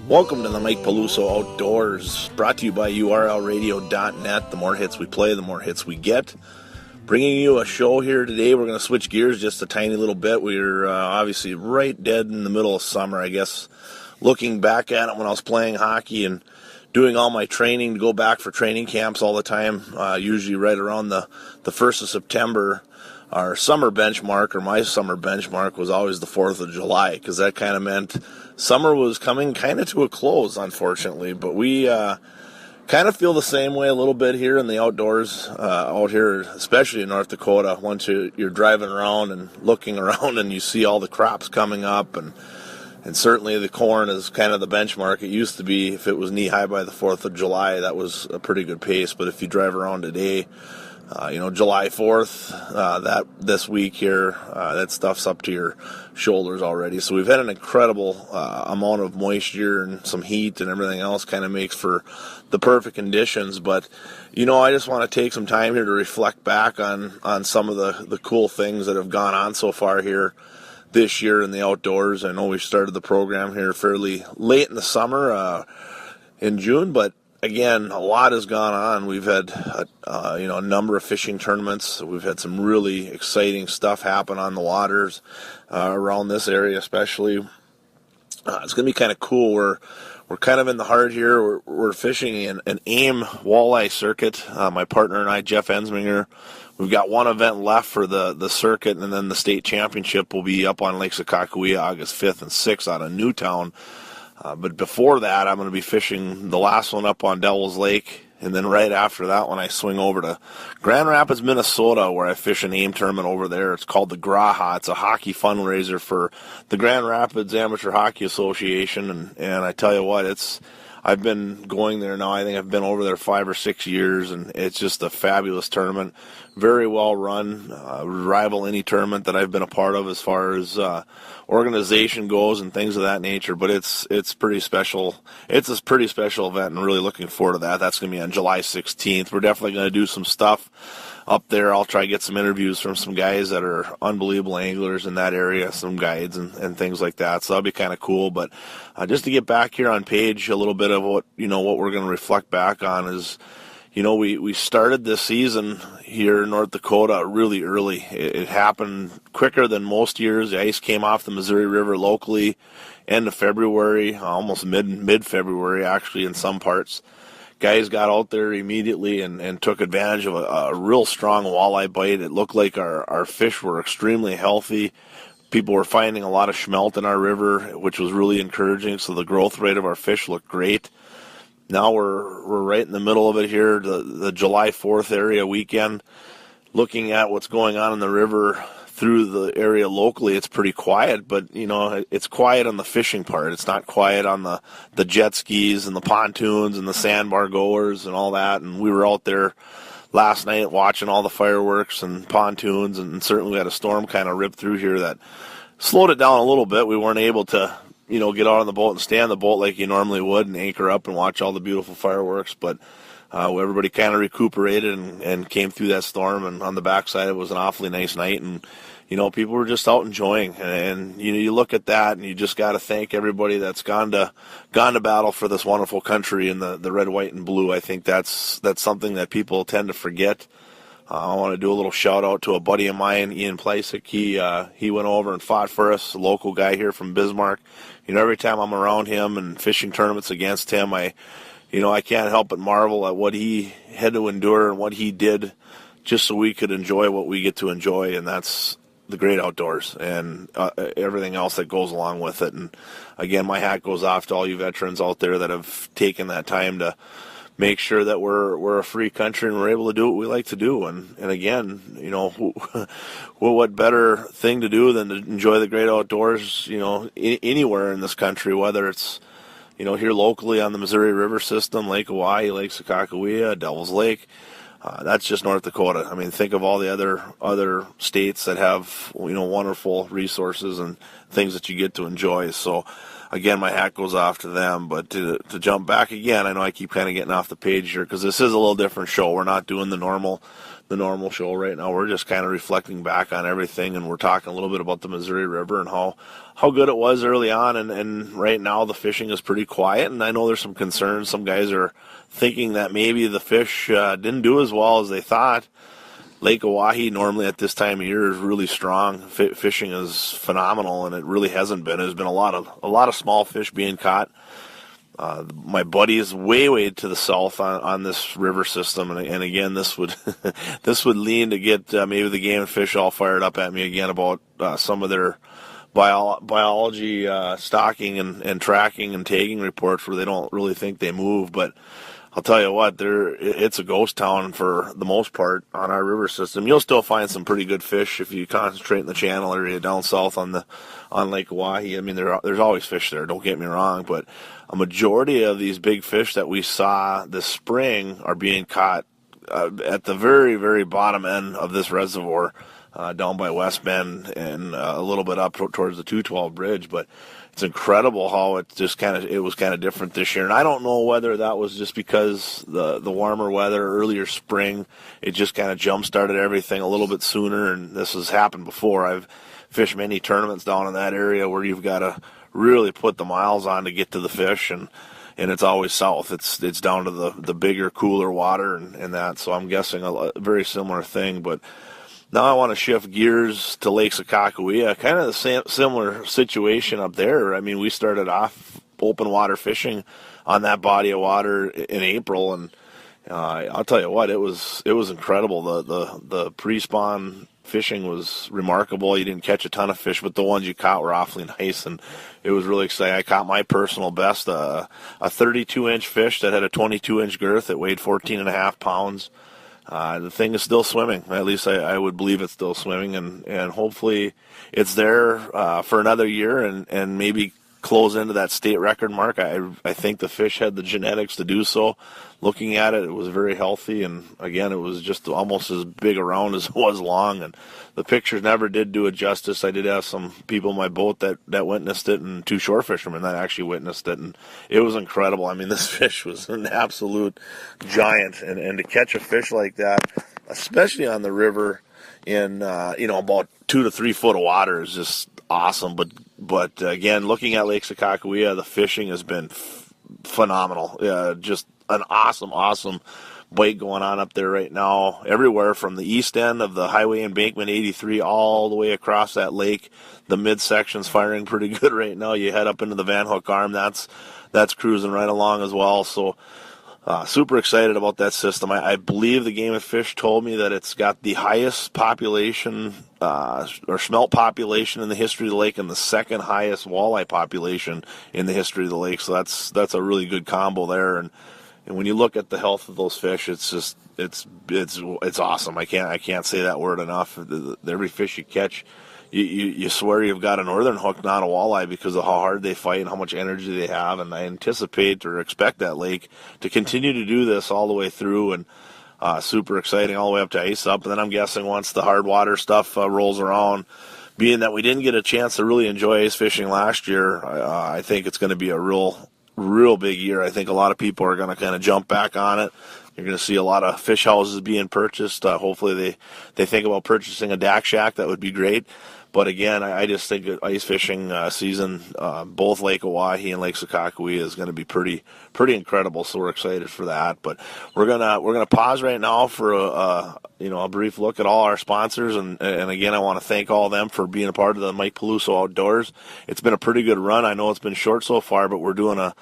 Welcome to the Mike Peluso Outdoors, brought to you by urlradio.net. The more hits we play, the more hits we get. Bringing you a show here today. We're going to switch gears just a tiny little bit. We're obviously right dead in the middle of summer, I guess. Looking back at it when I was playing hockey and doing all my training to go back for training camps all the time, usually right around the 1st of September. Our summer benchmark, or my summer benchmark, was always the 4th of July, because that kind of meant summer was coming kind of to a close, unfortunately. But we kind of feel the same way a little bit here in the outdoors, out here, especially in North Dakota. Once you're driving around and looking around and you see all the crops coming up, and certainly the corn is kind of the benchmark. It used to be, if it was knee-high by the 4th of July, that was a pretty good pace. But if you drive around today, July 4th, this week here, that stuff's up to your shoulders already. So we've had an incredible amount of moisture, and some heat and everything else kind of makes for the perfect conditions. But, I just want to take some time here to reflect back on some of the cool things that have gone on so far here this year in the outdoors. I know we started the program here fairly late in the summer, in June, but again, a lot has gone on. We've had a number of fishing tournaments. We've had some really exciting stuff happen on the waters around this area, especially. It's going to be kind of cool. We're kind of in the heart here. We're fishing an AIM walleye circuit. My partner and I, Jeff Ensminger, we've got one event left for the circuit, and then the state championship will be up on Lake Sakakawea August 5th and 6th out of Newtown. But before that, I'm going to be fishing the last one up on Devil's Lake, and then right after that one, I swing over to Grand Rapids, Minnesota, where I fish an AIM tournament over there. It's called the Graha. It's a hockey fundraiser for the Grand Rapids Amateur Hockey Association, and I tell you what, I've been going there now. I think I've been over there 5 or 6 years, and it's just a fabulous tournament. Very well run, rival any tournament that I've been a part of as far as organization goes and things of that nature. But it's pretty special. It's a pretty special event, and really looking forward to that. That's going to be on July 16th. We're definitely going to do some stuff up there. I'll try to get some interviews from some guys that are unbelievable anglers in that area, some guides and things like that. So that'll be kind of cool. But just to get back here on page a little bit of what we're going to reflect back on is, we started this season here in North Dakota really early. It happened quicker than most years. The ice came off the Missouri River locally end of February, almost mid-February actually in some parts. Guys got out there immediately and took advantage of a real strong walleye bite. It looked like our fish were extremely healthy. People were finding a lot of smelt in our river, which was really encouraging, so the growth rate of our fish looked great. Now we're right in the middle of it here, the July 4th area weekend. Looking at what's going on in the river through the area locally, it's pretty quiet, but it's quiet on the fishing part. It's not quiet on the jet skis and the pontoons and the sandbar goers and all that. And we were out there last night watching all the fireworks and pontoons, and certainly we had a storm kind of rip through here that slowed it down a little bit. We weren't able to get out on the boat and stay on the boat like you normally would and anchor up and watch all the beautiful fireworks, but everybody kind of recuperated and came through that storm, and on the backside it was an awfully nice night, and people were just out enjoying, and you look at that and you just got to thank everybody that's gone to battle for this wonderful country in the red, white, and blue. I think that's something that people tend to forget. I want to do a little shout out to a buddy of mine, Ian Plasek. He went over and fought for us, a local guy here from Bismarck. Every time I'm around him and fishing tournaments against him, I can't help but marvel at what he had to endure and what he did just so we could enjoy what we get to enjoy, and that's the great outdoors and everything else that goes along with it. And again, my hat goes off to all you veterans out there that have taken that time to make sure that we're a free country and we're able to do what we like to do. And again, what better thing to do than to enjoy the great outdoors, anywhere in this country, whether it's, here locally on the Missouri River system, Lake Hawaii, Lake Sakakawea, Devil's Lake. That's just North Dakota. I mean, think of all the other states that have, wonderful resources and things that you get to enjoy. So again, my hat goes off to them. But to jump back again, I know I keep kind of getting off the page here because this is a little different show. We're not doing the normal show right now. We're just kind of reflecting back on everything, and we're talking a little bit about the Missouri River and how good it was early on, and right now the fishing is pretty quiet, and I know there's some concerns. Some guys are thinking that maybe the fish didn't do as well as they thought. Lake Oahe normally at this time of year is really strong. Fishing is phenomenal, and it really hasn't been. There's been a lot of small fish being caught. My buddy is way to the south on this river system, and again, this would this would lean to get maybe the game and fish all fired up at me again about some of their biology stocking and tracking and tagging reports where they don't really think they move. But I'll tell you what, it's a ghost town for the most part on our river system. You'll still find some pretty good fish if you concentrate in the channel area down south on Lake Oahe. I mean, there's always fish there, don't get me wrong, but a majority of these big fish that we saw this spring are being caught at the very, very bottom end of this reservoir down by West Bend and a little bit up towards the 212 bridge. But it's incredible how it was kind of different this year. And I don't know whether that was just because the warmer weather, earlier spring, it just kind of jump-started everything a little bit sooner. And this has happened before. I've fished many tournaments down in that area where you've got to really put the miles on to get to the fish, and it's always south. It's down to the bigger, cooler water and that. So I'm guessing a very similar thing. But now I want to shift gears to Lake Sakakawea, kind of the similar situation up there. I mean, we started off open water fishing on that body of water in April, and I'll tell you what, it was incredible. The pre-spawn fishing was remarkable. You didn't catch a ton of fish, but the ones you caught were awfully nice, and it was really exciting. I caught my personal best, a 32-inch fish that had a 22-inch girth that weighed 14.5 pounds. The thing is still swimming. At least I would believe it's still swimming, and hopefully it's there for another year and maybe close into that state record mark. I think the fish had the genetics to do so. Looking at it, it was very healthy, and again, it was just almost as big around as it was long, and the pictures never did do it justice. I did have some people in my boat that witnessed it, and 2 shore fishermen that actually witnessed it, and it was incredible. I mean, this fish was an absolute giant, and to catch a fish like that, especially on the river in about 2 to 3 foot of water, is just awesome. But again, looking at Lake Sakakawea, the fishing has been phenomenal. Just an awesome bite going on up there right now. Everywhere from the east end of the highway embankment 83 all the way across that lake. The midsection's firing pretty good right now. You head up into the Van Hook Arm, that's cruising right along as well. So super excited about that system. I believe the Game and Fish told me that it's got the highest population or smelt population in the history of the lake and the second highest walleye population in the history of the lake. So that's a really good combo there. And when you look at the health of those fish, it's just it's awesome. I can't say that word enough. Every fish you catch, you swear you've got a northern hook, not a walleye, because of how hard they fight and how much energy they have. And I anticipate or expect that lake to continue to do this all the way through, and super exciting all the way up to ice up. And then I'm guessing once the hard water stuff rolls around, being that we didn't get a chance to really enjoy ice fishing last year, I think it's going to be a real big year. I think a lot of people are going to kind of jump back on it. You're going to see a lot of fish houses being purchased. Hopefully they think about purchasing a DAC shack. That would be great. But again, I just think that ice fishing season, both Lake Oahe and Lake Sakakawea, is going to be pretty incredible. So we're excited for that. But we're gonna pause right now for a brief look at all our sponsors, and again, I want to thank all of them for being a part of the Mike Peluso Outdoors. It's been a pretty good run. I know it's been short so far, but we're doing a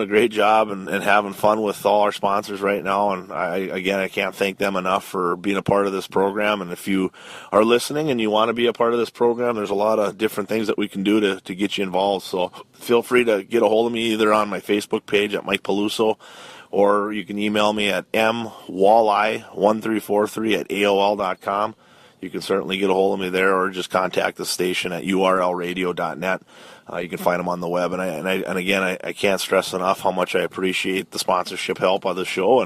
great job and having fun with all our sponsors right now. And I can't thank them enough for being a part of this program. And if you are listening and you want to be a part of this program, there's a lot of different things that we can do to get you involved. So feel free to get a hold of me either on my Facebook page at Mike Peluso, or you can email me at mwalleye1343@aol.com. You can certainly get a hold of me there, or just contact the station at urlradio.net. You can find them on the web, and again, I can't stress enough how much I appreciate the sponsorship help on the show,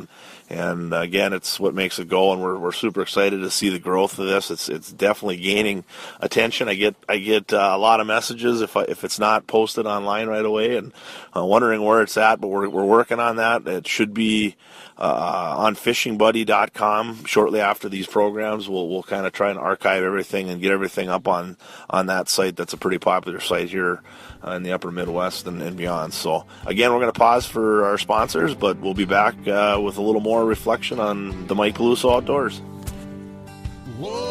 and again, it's what makes it go, and we're super excited to see the growth of this. It's definitely gaining attention. I get a lot of messages if it's not posted online right away, and wondering where it's at, but we're working on that. It should be on fishingbuddy.com shortly after these programs. We'll kind of try and archive everything and get everything up on that site. That's a pretty popular site here in the upper Midwest and beyond. So again, we're going to pause for our sponsors, but we'll be back with a little more reflection on the Mike Peluso Outdoors. Whoa.